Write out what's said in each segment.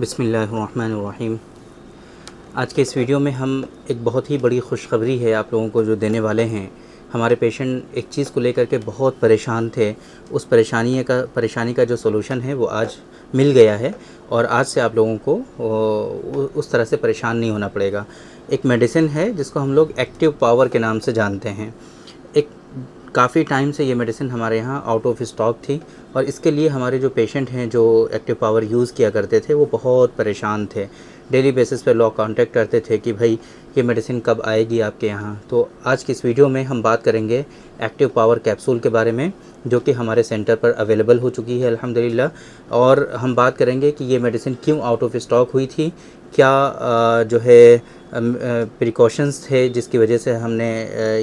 बिस्मिल्लाहिर्रहमानिर्रहीम। आज के इस वीडियो में हम एक बहुत ही बड़ी खुशखबरी है आप लोगों को जो देने वाले हैं। हमारे पेशेंट एक चीज़ को लेकर के बहुत परेशान थे। उस परेशानी का जो सॉल्यूशन है वो आज मिल गया है और आज से आप लोगों को उस तरह से परेशान नहीं होना पड़ेगा। एक मेडिसिन है जिसको हम लोग एक्टिव पावर के नाम से जानते हैं। एक काफ़ी टाइम से ये मेडिसिन हमारे यहाँ आउट ऑफ स्टॉक थी और इसके लिए हमारे जो पेशेंट हैं जो एक्टिव पावर यूज़ किया करते थे वो बहुत परेशान थे। डेली बेसिस पे लोग कांटेक्ट करते थे कि भाई ये मेडिसिन कब आएगी आपके यहाँ। तो आज की इस वीडियो में हम बात करेंगे एक्टिव पावर कैप्सूल के बारे में, जो कि हमारे सेंटर पर अवेलेबल हो चुकी है अल्हम्दुलिल्लाह। और हम बात करेंगे कि ये मेडिसिन क्यों आउट ऑफ स्टॉक हुई थी, क्या जो है प्रिकॉशंस थे जिसकी वजह से हमने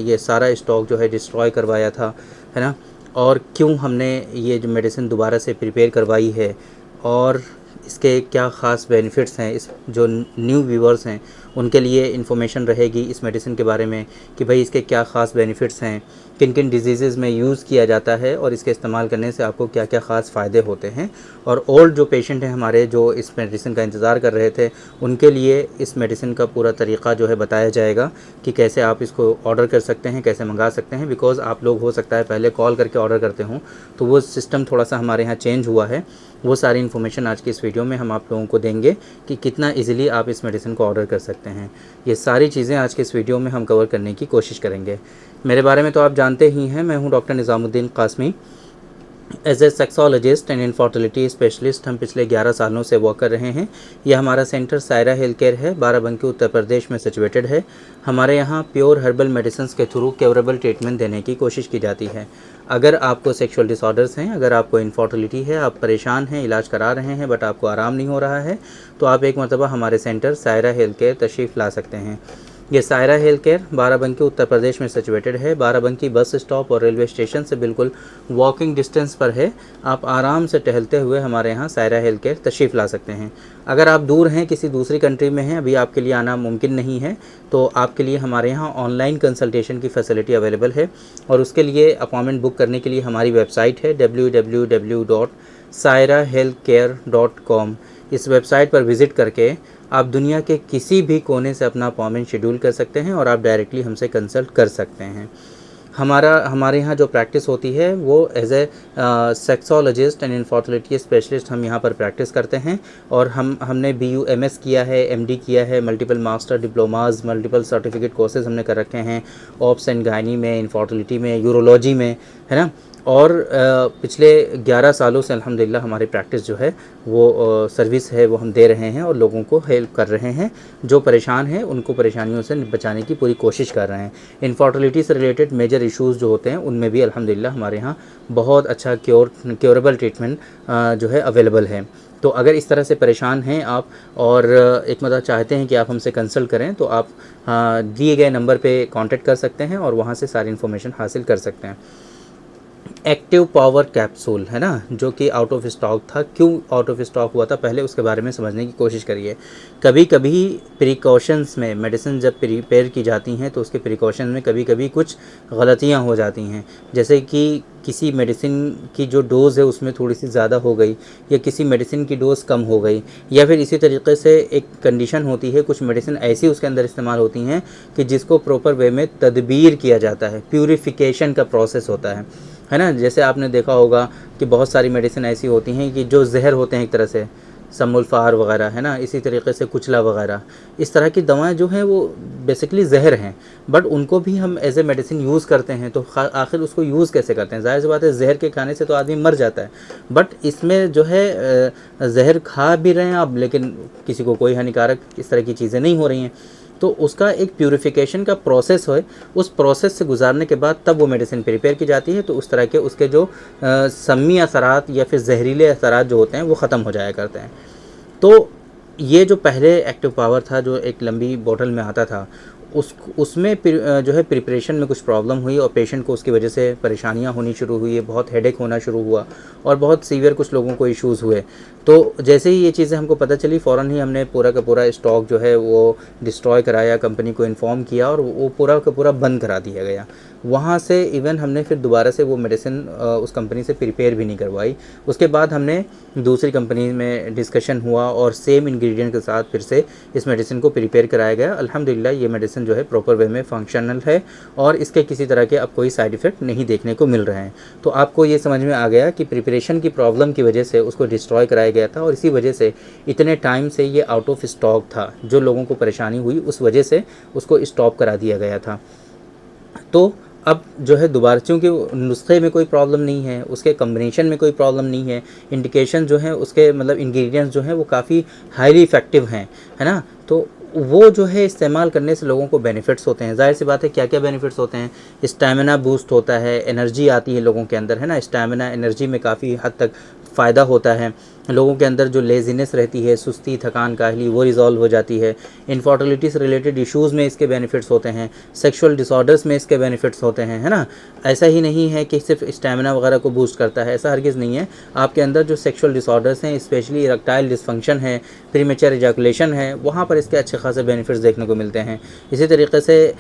ये सारा स्टॉक जो है डिस्ट्रॉय करवाया था, है ना, और क्यों हमने ये जो मेडिसिन दोबारा से प्रिपेयर करवाई है और इसके क्या ख़ास बेनिफिट्स हैं। इस जो न्यू व्यूअर्स हैं उनके लिए इन्फॉर्मेशन रहेगी इस मेडिसिन के बारे में कि भाई इसके क्या ख़ास बेनिफिट्स हैं, किन किन डिजीज़ में यूज़ किया जाता है और इसके इस्तेमाल करने से आपको क्या क्या ख़ास फ़ायदे होते हैं। और ओल्ड जो पेशेंट हैं हमारे जो इस मेडिसिन का इंतज़ार कर रहे थे उनके लिए इस मेडिसिन का पूरा तरीक़ा जो है बताया जाएगा कि कैसे आप इसको ऑर्डर कर सकते हैं, कैसे मंगा सकते हैं। बिकॉज़ आप लोग हो सकता है पहले कॉल करके ऑर्डर करते हों, तो वो सिस्टम थोड़ा सा हमारे यहाँ चेंज हुआ है। वो सारी इन्फॉर्मेशन आज की इस वीडियो में हम आप लोगों को देंगे कि कितना इजीली आप इस मेडिसिन को ऑर्डर कर सकते हैं। ये सारी चीज़ें आज के इस वीडियो में हम कवर करने की कोशिश करेंगे। मेरे बारे में तो आप जानते ही हैं, मैं हूं doctor Nizamuddin Qasmi. As a sexologist and infertility specialist हम पिछले 11 सालों से वर्क कर रहे हैं। यह हमारा सेंटर सायरा हेल्थ केयर है, बाराबंकी उत्तर प्रदेश में सिचुएटेड है। हमारे यहाँ प्योर हर्बल मेडिसिन के थ्रू क्योरेबल ट्रीटमेंट देने की कोशिश की जाती है। अगर आपको सेक्सुअल डिसऑर्डर्स हैं, अगर आपको इनफर्टिलिटी है, आप परेशान हैं, इलाज करा रहे हैं बट आपको आराम नहीं हो रहा है, तो आप एक मरतबा हमारे सेंटर सायरा हेल्थ केयर तशरीफ़ ला सकते हैं। ये सायरा हेल्थ केयर बाराबंकी उत्तर प्रदेश में सिचुएटेड है। बाराबंकी बस स्टॉप और रेलवे स्टेशन से बिल्कुल वॉकिंग डिस्टेंस पर है। आप आराम से टहलते हुए हमारे यहाँ सायरा हेल्थ केयर तशरीफ़ ला सकते हैं। अगर आप दूर हैं, किसी दूसरी कंट्री में हैं, अभी आपके लिए आना मुमकिन नहीं है, तो आपके लिए हमारे यहाँ ऑनलाइन कंसल्टेशन की फ़ैसिलिटी अवेलेबल है। और उसके लिए अपॉइंटमेंट बुक करने के लिए हमारी वेबसाइट है www.sairahealthcare.com। इस वेबसाइट पर विज़िट करके आप दुनिया के किसी भी कोने से अपना अपॉइंटमेंट शेड्यूल कर सकते हैं और आप डायरेक्टली हमसे कंसल्ट कर सकते हैं। हमारे यहाँ जो प्रैक्टिस होती है वो as a sexologist and infertility specialist हम यहाँ पर प्रैक्टिस करते हैं। और हमने BUMS किया है, MD किया है, multiple master diplomas, multiple certificate courses हमने कर रखे हैं ऑप्स एंड गायनी में, इनफर्टिलिटी में, यूरोलॉजी में, है ना। और पिछले 11 सालों से अल्हम्दुलिल्लाह हमारी प्रैक्टिस जो है वो सर्विस है वो हम दे रहे हैं और लोगों को हेल्प कर रहे हैं। जो परेशान हैं उनको परेशानियों से बचाने की पूरी कोशिश कर रहे हैं। इनफर्टिलिटी से रिलेटेड मेजर इश्यूज़ जो होते हैं उनमें भी अल्हम्दुलिल्लाह हमारे यहाँ बहुत अच्छा क्योरेबल ट्रीटमेंट जो है अवेलेबल है। तो अगर इस तरह से परेशान हैं आप और एक मतलब चाहते हैं कि आप हमसे कंसल्ट करें, तो आप दिए गए नंबर पे कांटेक्ट कर सकते हैं और वहाँ से सारी इन्फॉर्मेशन हासिल कर सकते हैं। एक्टिव पावर कैप्सूल है ना, जो कि आउट ऑफ स्टॉक था। क्यों आउट ऑफ स्टॉक हुआ था, पहले उसके बारे में समझने की कोशिश करिए। कभी कभी प्रिकॉशंस में मेडिसिन जब प्रिपेयर की जाती हैं तो उसके प्रिकॉशन में कभी कभी कुछ गलतियां हो जाती हैं। जैसे कि किसी मेडिसिन की जो डोज़ है उसमें थोड़ी सी ज़्यादा हो गई, या किसी मेडिसिन की डोज़ कम हो गई, या फिर इसी तरीके से एक कंडीशन होती है, कुछ मेडिसिन ऐसी उसके अंदर इस्तेमाल होती हैं कि जिसको प्रॉपर वे में तदबीर किया जाता है, प्यूरिफिकेशन का प्रोसेस होता है ना। जैसे आपने देखा होगा कि बहुत सारी मेडिसिन ऐसी होती हैं कि जो जहर होते हैं एक तरह से, समुल्फार वगैरह, है ना, इसी तरीके से कुचला वगैरह, इस तरह की दवाएं जो हैं वो बेसिकली जहर हैं, बट उनको भी हम एज ए मेडिसिन यूज़ करते हैं। तो आखिर उसको यूज़ कैसे करते हैं? ज़ाहिर सी बात है, जहर के खाने से तो आदमी मर जाता है, बट इसमें जो है जहर खा भी रहे हैं आप, लेकिन किसी को कोई हानिकारक इस तरह की चीज़ें नहीं हो रही हैं। तो उसका एक प्यूरिफिकेशन का प्रोसेस है, उस प्रोसेस से गुजारने के बाद तब वो मेडिसिन प्रिपेयर की जाती है। तो उस तरह के उसके जो सम्मी असरात या फिर जहरीले असरात जो होते हैं वो ख़त्म हो जाया करते हैं। तो ये जो पहले एक्टिव पावर था जो एक लंबी बोतल में आता था, उसमें जो है प्रिपरेशन में कुछ प्रॉब्लम हुई और पेशेंट को उसकी वजह से परेशानियां होनी शुरू हुई, बहुत हेडेक होना शुरू हुआ और बहुत सीवियर कुछ लोगों को इश्यूज़ हुए। तो जैसे ही ये चीज़ें हमको पता चली, फ़ौरन ही हमने पूरा का पूरा स्टॉक जो है वो डिस्ट्रॉय कराया, कंपनी को इन्फॉर्म किया और वो पूरा का पूरा बंद करा दिया गया। वहाँ से इवन हमने फिर दोबारा से वो मेडिसिन उस कंपनी से प्रिपेयर भी नहीं करवाई। उसके बाद हमने दूसरी कंपनी में डिस्कशन हुआ और सेम इंग्रेडिएंट के साथ फिर से इस मेडिसिन को प्रिपेयर कराया गया। अल्हम्दुलिल्लाह ये मेडिसिन जो है प्रॉपर वे में फंक्शनल है और इसके किसी तरह के अब कोई साइड इफ़ेक्ट नहीं देखने को मिल रहे हैं। तो आपको ये समझ में आ गया कि प्रिपरेशन की प्रॉब्लम की वजह से उसको डिस्ट्रॉय कराया गया था और इसी वजह से इतने टाइम से ये आउट ऑफ स्टॉक था। जो लोगों को परेशानी हुई उस वजह से उसको स्टॉप करा दिया गया था। तो अब जो है दोबारा, चूँकि नुस्खे में कोई प्रॉब्लम नहीं है, उसके कम्बिनेशन में कोई प्रॉब्लम नहीं है, इंडिकेशन जो है उसके मतलब इंग्रेडिएंट्स जो हैं वो काफ़ी हाईली इफ़ेक्टिव हैं, है ना। तो वो जो है इस्तेमाल करने से लोगों को बेनिफिट्स होते हैं। ज़ाहिर सी बात है, क्या क्या बेनिफिट्स होते हैं? स्टैमिना बूस्ट होता है, एनर्जी आती है लोगों के अंदर, है ना। स्टैमिना एनर्जी में काफ़ी हद तक फ़ायदा होता है। लोगों के अंदर जो लेज़ीनेस रहती है, सुस्ती, थकान, काहली, वो रिज़ॉल्व हो जाती है। इनफर्टिलिटी से रिलेटेड इश्यूज़ में इसके बेनिफिट्स होते हैं। सेक्सुअल डिसऑर्डर्स में इसके बेनिफिट्स होते हैं, है ना। ऐसा ही नहीं है कि सिर्फ स्टैमिना वगैरह को बूस्ट करता है, ऐसा हरगिज़ नहीं है। आपके अंदर जो सेक्सुअल डिसऑर्डर्स हैं, स्पेशली इरेक्टाइल डिसफंक्शन है, प्रीमेच्योर इजैकुलेशन है, वहाँ पर इसके अच्छे खासे बेनिफिट्स देखने को मिलते हैं। इसी तरीके से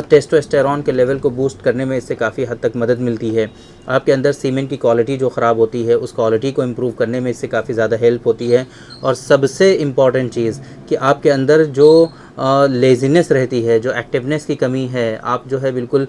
टेस्टोस्टेरॉन के लेवल को बूस्ट करने में इससे काफ़ी हद तक मदद मिलती है। आपके अंदर सीमेन की क्वालिटी जो ख़राब होती है, उस क्वालिटी को इम्प्रूव करने में इससे काफ़ी ज़्यादा हेल्प होती है। और सबसे इम्पॉर्टेंट चीज़ कि आपके अंदर जो लेज़ीनेस रहती है, जो एक्टिवनेस की कमी है, आप जो है बिल्कुल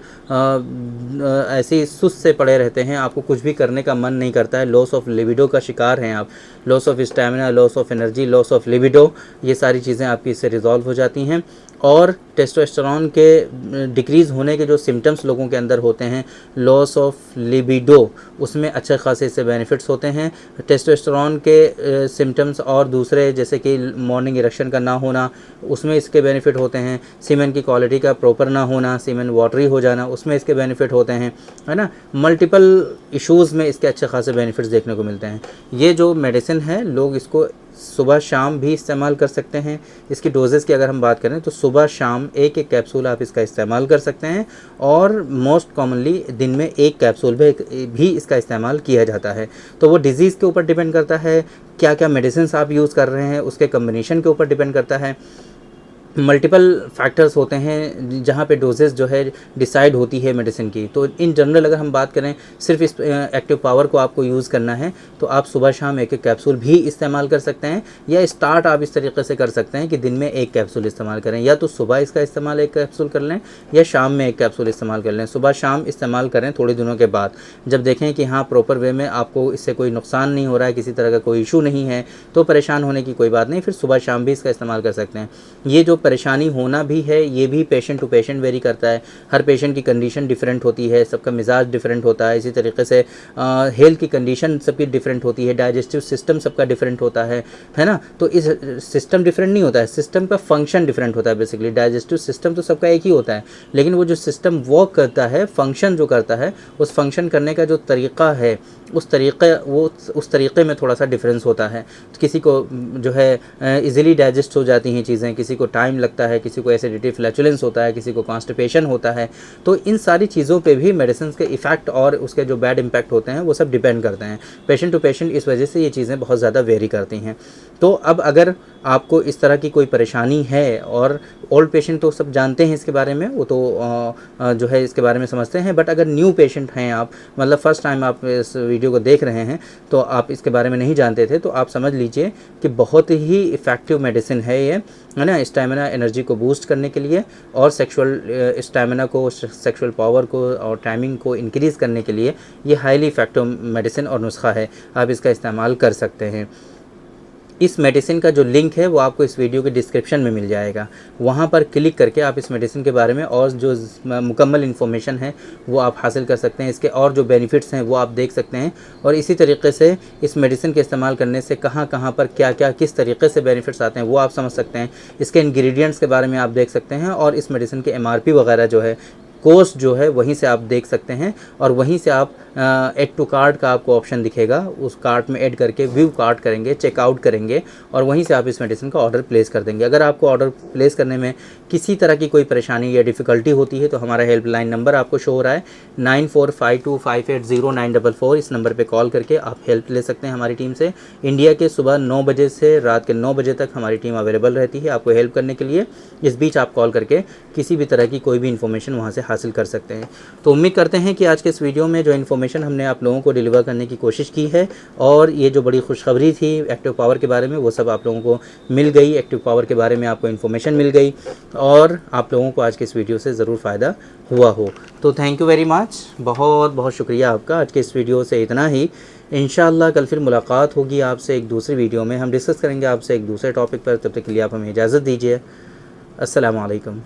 ऐसे ही सुस्त से पड़े रहते हैं, आपको कुछ भी करने का मन नहीं करता है, लॉस ऑफ लिबिडो का शिकार हैं आप, loss of stamina, loss of energy, loss of libido, ये सारी चीज़ें आपकी इससे रिजॉल्व हो जाती हैं। और टेस्टोस्टेरोन के डिक्रीज़ होने के जो सिम्टम्स लोगों के अंदर होते हैं, लॉस ऑफ लिबिडो, उसमें अच्छे खासे इससे बेनिफिट्स होते हैं। टेस्टोस्टेरोन के सिम्टम्स और दूसरे जैसे कि मॉर्निंग इरेक्शन का ना होना, उसमें इसके बेनिफिट होते हैं। सीमेन की क्वालिटी का प्रॉपर ना होना, सीमेन वाटरी हो जाना, उसमें इसके बेनिफिट होते हैं, है ना। मल्टीपल इश्यूज़ में इसके अच्छे खासे बेनिफिट्स देखने को मिलते हैं। ये जो मेडिसिन है, लोग इसको सुबह शाम भी इस्तेमाल कर सकते हैं। इसकी डोजेज़ की अगर हम बात करें तो सुबह शाम एक एक कैप्सूल आप इसका इस्तेमाल कर सकते हैं और मोस्ट कॉमनली दिन में एक कैप्सूल भी इसका इस्तेमाल किया जाता है। तो वो डिज़ीज़ के ऊपर डिपेंड करता है, क्या क्या मेडिसिन आप यूज़ कर रहे हैं उसके कम्बिनेशन के ऊपर डिपेंड करता है। मल्टीपल फैक्टर्स होते हैं जहाँ पे डोजेस जो है डिसाइड होती है मेडिसिन की। तो इन जनरल अगर हम बात करें, सिर्फ इस एक्टिव पावर को आपको यूज़ करना है तो आप सुबह शाम एक एक कैप्सूल भी इस्तेमाल कर सकते हैं, या स्टार्ट आप इस तरीके से कर सकते हैं कि दिन में एक कैप्सूल इस्तेमाल करें, या तो सुबह इसका इस्तेमाल एक कैप्सूल कर लें या शाम में एक कैप्सूल इस्तेमाल कर लें। सुबह शाम इस्तेमाल करें थोड़े दिनों के बाद, जब देखें कि हाँ प्रॉपर वे में आपको इससे कोई नुकसान नहीं हो रहा है, किसी तरह का कोई इशू नहीं है, तो परेशान होने की कोई बात नहीं, फिर सुबह शाम भी इसका इस्तेमाल कर सकते हैं। ये जो परेशानी होना भी है, ये भी पेशेंट टू पेशेंट वेरी करता है। हर पेशेंट की कंडीशन डिफरेंट होती है, सबका मिजाज डिफरेंट होता है। इसी तरीके से हेल्थ की कंडीशन सबकी डिफरेंट होती है, डाइजेस्टिव सिस्टम सबका डिफरेंट होता है ना। तो इस सिस्टम डिफरेंट नहीं होता है, सिस्टम का फंक्शन डिफरेंट होता है। बेसिकली डाइजेस्टिव सिस्टम तो सबका एक ही होता है, लेकिन वो जो सिस्टम वर्क करता है, फंक्शन जो करता है, उस फंक्शन करने का जो तरीक़ा है, उस तरीक़े में थोड़ा सा डिफरेंस होता है। तो किसी को जो है इजीली डाइजेस्ट हो जाती हैं चीज़ें, किसी को टाइम लगता है, किसी को एसिडिटी, फ्लैचुलेंस होता है, किसी को कॉन्स्टिपेशन होता है। तो इन सारी चीज़ों पे भी मेडिसिन के इफ़ेक्ट और उसके जो बैड इम्पैक्ट होते हैं वो सब डिपेंड करते हैं पेशेंट टू पेशेंट। इस वजह से ये चीज़ें बहुत ज़्यादा वेरी करती हैं। तो अब अगर आपको इस तरह की कोई परेशानी है, और ओल्ड पेशेंट तो सब जानते हैं इसके बारे में, वो तो जो है इसके बारे में समझते हैं, बट अगर न्यू पेशेंट हैं आप, मतलब फ़र्स्ट टाइम आप इस वीडियो को देख रहे हैं, तो आप इसके बारे में नहीं जानते थे, तो आप समझ लीजिए कि बहुत ही इफ़ेक्टिव मेडिसिन है ये, है ना। स्टैमिना एनर्जी को बूस्ट करने के लिए और सेक्सुअल स्टैमिना को, सेक्सुअल पावर को और टाइमिंग को इंक्रीज़ करने के लिए ये हाईली इफ़ेक्टिव मेडिसिन और नुस्खा है। आप इसका इस्तेमाल कर सकते हैं। इस मेडिसिन का जो लिंक है वो आपको इस वीडियो के डिस्क्रिप्शन में मिल जाएगा, वहाँ पर क्लिक करके आप इस मेडिसिन के बारे में और जो मुकम्मल इन्फॉर्मेशन है वो आप हासिल कर सकते हैं। इसके और जो बेनिफिट्स हैं वो आप देख सकते हैं, और इसी तरीके से इस मेडिसिन के इस्तेमाल करने से कहाँ कहाँ पर क्या क्या किस तरीके से बेनिफिट्स आते हैं वो आप समझ सकते हैं। इसके इंग्रेडिएंट्स के बारे में आप देख सकते हैं, और इस मेडिसिन के MRP वगैरह जो है, कोस्ट जो है, वहीं से आप देख सकते हैं, और वहीं से आप ऐड टू कार्ट का आपको ऑप्शन दिखेगा, उस कार्ट में ऐड करके व्यू कार्ट करेंगे, चेकआउट करेंगे, और वहीं से आप इस मेडिसिन का ऑर्डर प्लेस कर देंगे। अगर आपको ऑर्डर प्लेस करने में किसी तरह की कोई परेशानी या डिफ़िकल्टी होती है तो हमारा हेल्पलाइन नंबर आपको शो हो रहा है 9452580944। इस नंबर पर कॉल करके आप हेल्प ले सकते हैं हमारी टीम से। इंडिया के सुबह 9 बजे से रात के 9 बजे तक हमारी टीम अवेलेबल रहती है आपको हेल्प करने के लिए। इस बीच आप कॉल करके किसी भी तरह की कोई भी इन्फॉर्मेशन वहाँ से हासिल कर सकते हैं। तो उम्मीद करते हैं कि आज के इस वीडियो में जो इन्फॉर्मेशन हमने आप लोगों को डिलीवर करने की कोशिश की है और ये जो बड़ी खुशखबरी थी एक्टिव पावर के बारे में, वो सब आप लोगों को मिल गई। एक्टिव पावर के बारे में आपको इन्फॉर्मेशन मिल गई और आप लोगों को आज के इस वीडियो से ज़रूर फ़ायदा हुआ हो। तो थैंक यू वेरी मच, बहुत बहुत शुक्रिया आपका। आज के इस वीडियो से इतना ही। इंशाअल्लाह कल फिर मुलाकात होगी आपसे एक दूसरी वीडियो में। हम डिस्कस करेंगे आपसे एक दूसरे टॉपिक पर। तब तक के लिए आप हमें इजाज़त दीजिए। अस्सलामु अलैकुम।